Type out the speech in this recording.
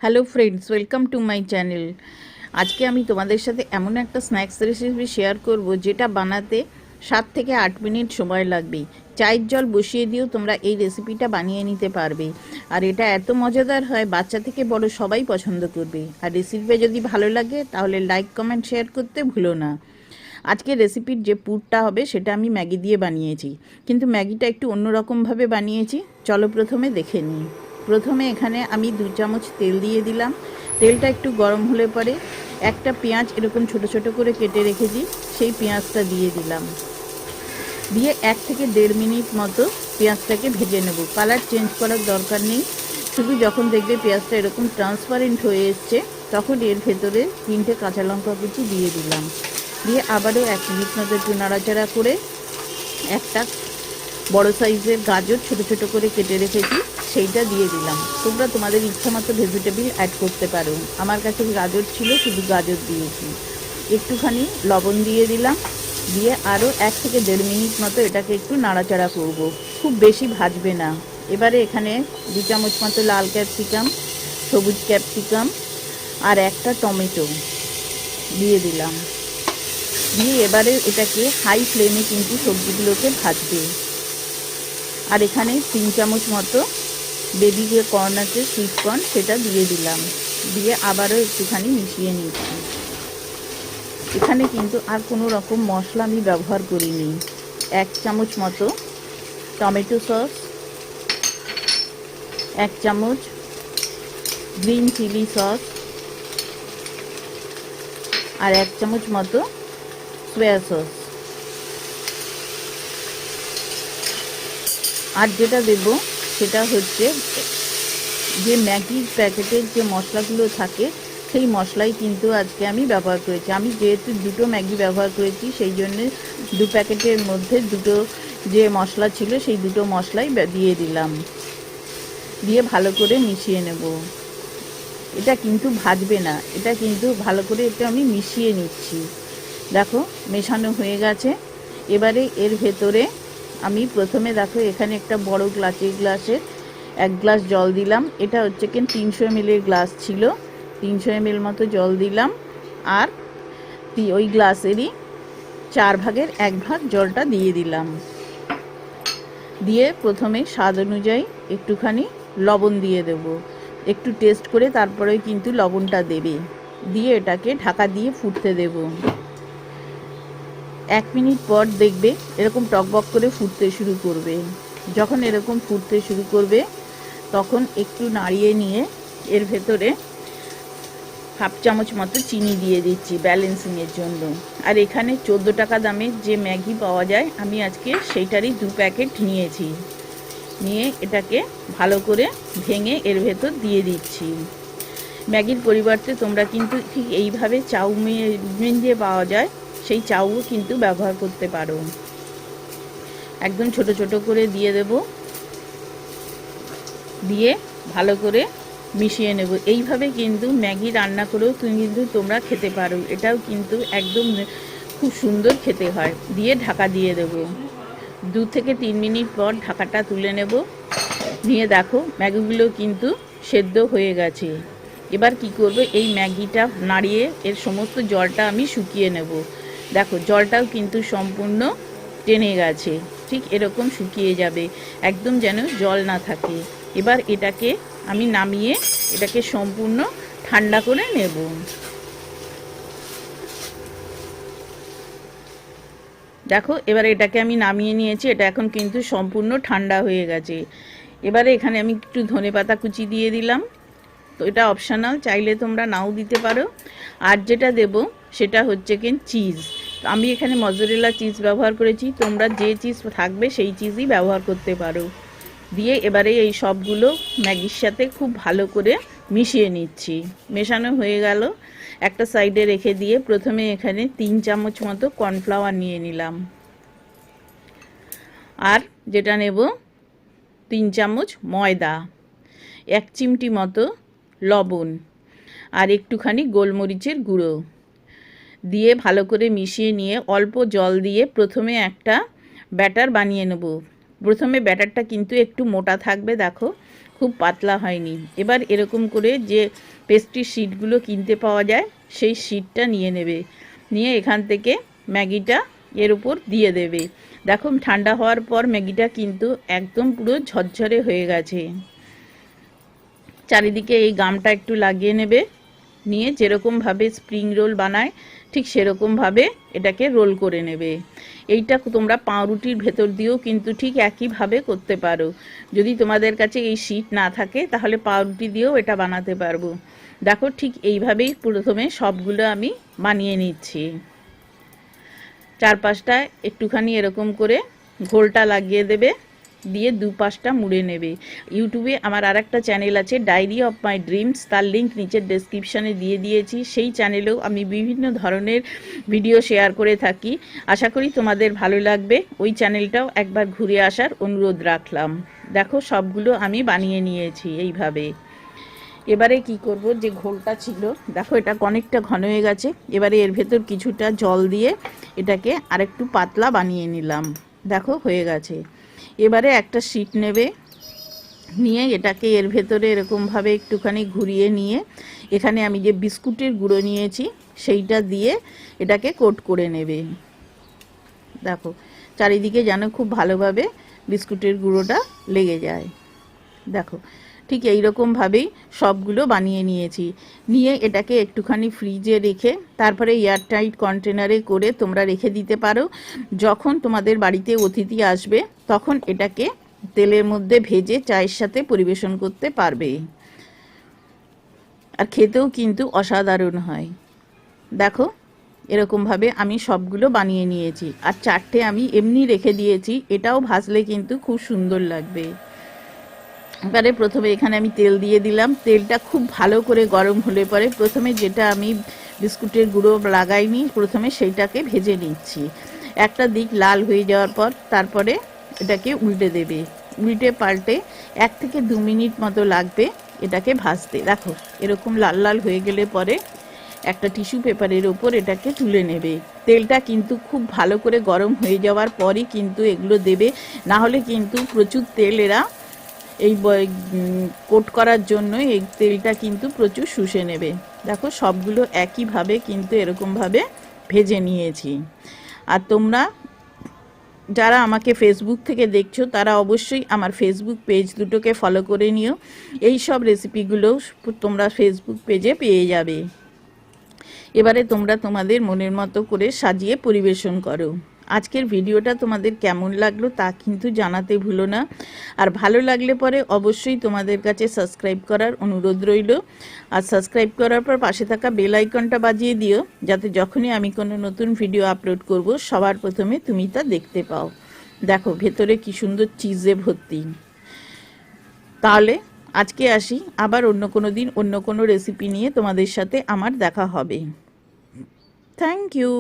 Hello friends, welcome to my channel. আজকে আমি তোমাদের সাথে এমন একটা স্ন্যাক্স রেসিপি শেয়ার করব যেটা বানাতে 7 থেকে 8 মিনিট সময় লাগবে। চায়ের জল বসিয়ে দিয়েও তোমরা এই রেসিপিটা বানিয়ে নিতে পারবে। আর এটা এত মজাদার হয়, বাচ্চা থেকে বড় সবাই পছন্দ করবে। আর রেসিপিটা যদি ভালো লাগে তাহলে লাইক, কমেন্ট, শেয়ার করতে ভুলো না। আজকে রেসিপির যে পুরটা হবে সেটা আমি ম্যাগি দিয়ে বানিয়েছি, কিন্তু ম্যাগিটা একটু অন্যরকমভাবে বানিয়েছি। চলো প্রথমে দেখে নিই। প্রথমে এখানে আমি 2 চামচ তেল দিয়ে দিলাম। তেলটা একটু গরম হলে পরে একটা পেঁয়াজ এরকম ছোট ছোট করে কেটে রেখেছি, সেই পেঁয়াজটা দিয়ে দিলাম। দিয়ে 1 থেকে 1.5 মিনিট মতো পেঁয়াজটাকে ভেজে নেব। কালার চেঞ্জ করার দরকার নেই, শুধু যখন দেখবে পেঁয়াজটা এরকম ট্রান্সপারেন্ট হয়ে এসছে তখন এর ভেতরে 3টে কাঁচা লঙ্কা কুচি দিয়ে দিলাম। দিয়ে আবারও 1 মিনিট মতো একটু নাড়াচাড়া করে একটা বড় সাইজের গাজর ছোট ছোট করে কেটে রেখেছি সেইটা দিয়ে দিলাম। তোমরা তোমাদের ইচ্ছা মতো ভেজিটেবিল অ্যাড করতে পারো। আমার কাছে গাজর ছিল, শুধু গাজর দিয়েছি। একটুখানি লবণ দিয়ে দিলাম। দিয়ে আরও 1 থেকে 1.5 মিনিট মতো এটাকে একটু নাড়াচাড়া করব, খুব বেশি ভাজবে না। এবারে এখানে 2 চামচ মতো লাল ক্যাপসিকাম, সবুজ ক্যাপসিকাম আর একটা টমেটো দিয়ে দিলাম। দিয়ে এবারে এটাকে হাই ফ্লেমে কিন্তু সবজিগুলোকে ভাজবে। আর এখানে 3 চামচ মতো বেবি যে কর্ন আছে, সুইট কর্ন, সেটা দিয়ে দিলাম। দিয়ে আবারও একটুখানি মিশিয়ে নিচ্ছি। এখানে কিন্তু আর কোনো রকম মশলা আমি ব্যবহার করিনি। 1 চামচ মতো টমেটো সস, 1 চামচ গ্রিন চিলি সস আর 1 চামচ মতো সয়া সস। আর যেটা দেব সেটা হচ্ছে যে ম্যাগির প্যাকেটের যে মশলাগুলো থাকে সেই মশলাই কিন্তু আজকে আমি ব্যবহার করেছি। আমি যেহেতু 2টো ম্যাগি ব্যবহার করেছি সেই জন্যে 2 প্যাকেটের মধ্যে 2টো যে মশলা ছিল সেই 2টো মশলাই দিয়ে দিলাম। দিয়ে ভালো করে মিশিয়ে নেব। এটা কিন্তু ভাজবে না, এটা কিন্তু ভালো করে এটা আমি মিশিয়ে নিচ্ছি। দেখো মেশানো হয়ে গেছে। এবারে এর ভেতরে আমি প্রথমে দেখো এখানে একটা বড় গ্লাসের 1 গ্লাস জল দিলাম। এটা হচ্ছে কি 300 ml গ্লাস ছিল, 300 ml মতো জল দিলাম। আর ওই গ্লাসেরই 4 ভাগের 1 ভাগ জলটা দিয়ে দিলাম। দিয়ে প্রথমে স্বাদ অনুযায়ী একটুখানি লবণ দিয়ে দেব। একটু টেস্ট করে তারপরে কিন্তু লবণটা দেবে। দিয়ে এটাকে ঢাকা দিয়ে ফুটতে দেব। 1 মিনিট পর দেখবে এরকম টকবক করে ফুটতে শুরু করবে। যখন এরকম ফুটতে শুরু করবে তখন একটু নাড়িয়ে নিয়ে এর ভেতরে 1/2 চামচ মতো চিনি দিয়ে দিচ্ছি ব্যালেন্সিংয়ের জন্য। আর এখানে 14 টাকা দামের যে ম্যাগি পাওয়া যায়, আমি আজকে সেইটারই 2 প্যাকেট নিয়েছি। নিয়ে এটাকে ভালো করে ভেঙে এর ভেতর দিয়ে দিচ্ছি। ম্যাগির পরিবর্তে তোমরা কিন্তু ঠিক এইভাবে চাউমিন যে পাওয়া যায় সেই চাউও কিন্তু ব্যবহার করতে পারো। একদম ছোট ছোট করে দিয়ে দেব। দিয়ে ভালো করে মিশিয়ে নেব। এইভাবে কিন্তু ম্যাগি রান্না করেও কিন্তু তোমরা খেতে পারো। এটাও কিন্তু একদম খুব সুন্দর খেতে হয়। দিয়ে ঢাকা দিয়ে দেব। 2 থেকে 3 মিনিট পর ঢাকাটা তুলে নেব। নিয়ে দেখো ম্যাগিগুলো কিন্তু সেদ্ধ হয়ে গেছে। এবার কি করব, এই ম্যাগিটা নাড়িয়ে এর সমস্ত জলটা আমি শুকিয়ে নেব। দেখো জলটাও কিন্তু সম্পূর্ণ টেনে গেছে, ঠিক এরকম শুকিয়ে যাবে, একদম যেন জল না থাকে। এবার এটাকে আমি নামিয়ে এটাকে সম্পূর্ণ ঠান্ডা করে নেব। দেখো এবার এটাকে আমি নামিয়ে নিয়েছি। এটা এখন কিন্তু সম্পূর্ণ ঠান্ডা হয়ে গেছে। এবারে এখানে আমি একটু ধনেপাতা কুচি দিয়ে দিলাম। তো এটা অপশনাল, চাইলে তোমরা নাও দিতে পারো। আর যেটা দেব সেটা হচ্ছে কি চিজ। আমি এখানে মজরেলা চিজ ব্যবহার করেছি, তোমরা যে চিজ থাকবে সেই চিজই ব্যবহার করতে পারো। দিয়ে এবারে এই সবগুলো ম্যাগির সাথে খুব ভালো করে মিশিয়ে নিচ্ছি। মেশানো হয়ে গেল, একটা সাইডে রেখে দিয়ে প্রথমে এখানে 3 চামচ মতো কর্নফ্লাওয়ার নিয়ে নিলাম। আর যেটা নেব 3 চামচ ময়দা, 1 চিমটি মতো লবণ আর একটুখানি গোলমরিচের গুঁড়ো দিয়ে ভালো করে মিশিয়ে নিয়ে অল্প জল দিয়ে প্রথমে একটা ব্যাটার বানিয়ে নেব। প্রথমে ব্যাটারটা কিন্তু একটু মোটা থাকবে। দেখো খুব পাতলা হয়নি। এবার এরকম করে যে পেস্ট্রি শিটগুলো কিনতে পাওয়া যায় সেই শিটটা নিয়ে নেবে, নিয়ে এখান থেকে ম্যাগিটা এর উপর দিয়ে দেবে। দেখো ঠান্ডা হওয়ার পর ম্যাগিটা কিন্তু একদম পুরো ঝরঝরে হয়ে গেছে। চারিদিকে এই গামটা একটু লাগিয়ে নেবে, নিয়ে যেরকমভাবে স্প্রিং রোল বানায় ঠিক সেরকমভাবে এটাকে রোল করে নেবে। এইটা তোমরা পাউরুটির ভেতর দিয়েও কিন্তু ঠিক একইভাবে করতে পারো। যদি তোমাদের কাছে এই শিট না থাকে তাহলে পাউরুটি দিয়েও এটা বানাতে পারবো। দেখো ঠিক এইভাবেই প্রথমে সবগুলো আমি বানিয়ে নিচ্ছি। চারপাশটা একটুখানি এরকম করে ঘোলটা লাগিয়ে দেবে, দিয়ে দুপাশটা মুড়ে নেবে। ইউটিউবে আমার আরেকটা চ্যানেল আছে ডায়েরি অফ মাই ড্রিমস, তার লিঙ্ক নিচের ডেসক্রিপশানে দিয়ে দিয়েছি। সেই চ্যানেলেও আমি বিভিন্ন ধরনের ভিডিও শেয়ার করে থাকি। আশা করি তোমাদের ভালো লাগবে। ওই চ্যানেলটাও একবার ঘুরে আসার অনুরোধ রাখলাম। দেখো সবগুলো আমি বানিয়ে নিয়েছি এইভাবে। এবারে কি করব, যে ঘোলটা ছিল দেখো এটা অনেকটা ঘন হয়ে গেছে। এবারে এর ভেতর কিছুটা জল দিয়ে এটাকে আরেকটু পাতলা বানিয়ে নিলাম। দেখো হয়ে গেছে। এবারে একটা শিট নেবে, নিয়ে এটাকে এর ভেতরে এরকমভাবে একটুখানি ঘুরিয়ে নিয়ে এখানে আমি যে বিস্কুটের গুঁড়ো নিয়েছি সেইটা দিয়ে এটাকে কোট করে নেবে। দেখো চারিদিকে যেন খুব ভালোভাবে বিস্কুটের গুঁড়োটা লেগে যায়। দেখো ঠিক এই রকমভাবেই সবগুলো বানিয়ে নিয়েছি। নিয়ে এটাকে একটুখানি ফ্রিজে রেখে তারপরে এয়ারটাইট কন্টেনারে করে তোমরা রেখে দিতে পারো। যখন তোমাদের বাড়িতে অতিথি আসবে তখন এটাকে তেলের মধ্যে ভেজে চায়ের সাথে পরিবেশন করতে পারবে, আর খেতেও কিন্তু অসাধারণ হয়। দেখো এরকমভাবে আমি সবগুলো বানিয়ে নিয়েছি, আর চারটে আমি এমনি রেখে দিয়েছি, এটাও ভাজলে কিন্তু খুব সুন্দর লাগবে। এবারে প্রথমে এখানে আমি তেল দিয়ে দিলাম। তেলটা খুব ভালো করে গরম হলে পরে প্রথমে যেটা আমি বিস্কুটের গুঁড়ো লাগাইনি প্রথমে সেইটাকে ভেজে নিচ্ছি। একটা দিক লাল হয়ে যাওয়ার পর তারপরে এটাকে উল্টে দেবে। উল্টে পাল্টে 1 থেকে 2 মিনিট মতো লাগবে এটাকে ভাজতে। দেখো এরকম লাল লাল হয়ে গেলে পরে একটা টিস্যু পেপারের ওপর এটাকে তুলে নেবে। তেলটা কিন্তু খুব ভালো করে গরম হয়ে যাওয়ার পরই কিন্তু এগুলো দেবে, না হলে কিন্তু প্রচুর তেল এরা এই কোট করার জন্য এই তেলটা কিন্তু প্রচুর শুষে নেবে। দেখো সবগুলো একইভাবে কিন্তু এরকমভাবে ভেজে নিয়েছি। আর তোমরা যারা আমাকে ফেসবুক থেকে দেখছো তারা অবশ্যই আমার ফেসবুক পেজ দুটোকে ফলো করে নিও। এই সব রেসিপিগুলো তোমরা ফেসবুক পেজে পেয়ে যাবে। এবারে তোমরা তোমাদের মনের মতো করে সাজিয়ে পরিবেশন করো। আজকের ভিডিওটা তোমাদের কেমন লাগলো তা কিন্তু জানাতে ভুলো না। আর ভালো লাগলে পরে অবশ্যই তোমাদের কাছে সাবস্ক্রাইব করার অনুরোধ রইল। আর সাবস্ক্রাইব করার পর পাশে থাকা বেল আইকনটা বাজিয়ে দিও, যাতে যখনই আমি কোনো নতুন ভিডিও আপলোড করব সবার প্রথমে তুমি তা দেখতে পাও। দেখো ভেতরে কি সুন্দর চিজে ভর্তি। তাহলে আজকে আসি, আবার অন্য কোনো দিন অন্য কোনো রেসিপি নিয়ে তোমাদের সাথে আমার দেখা হবে। Thank you.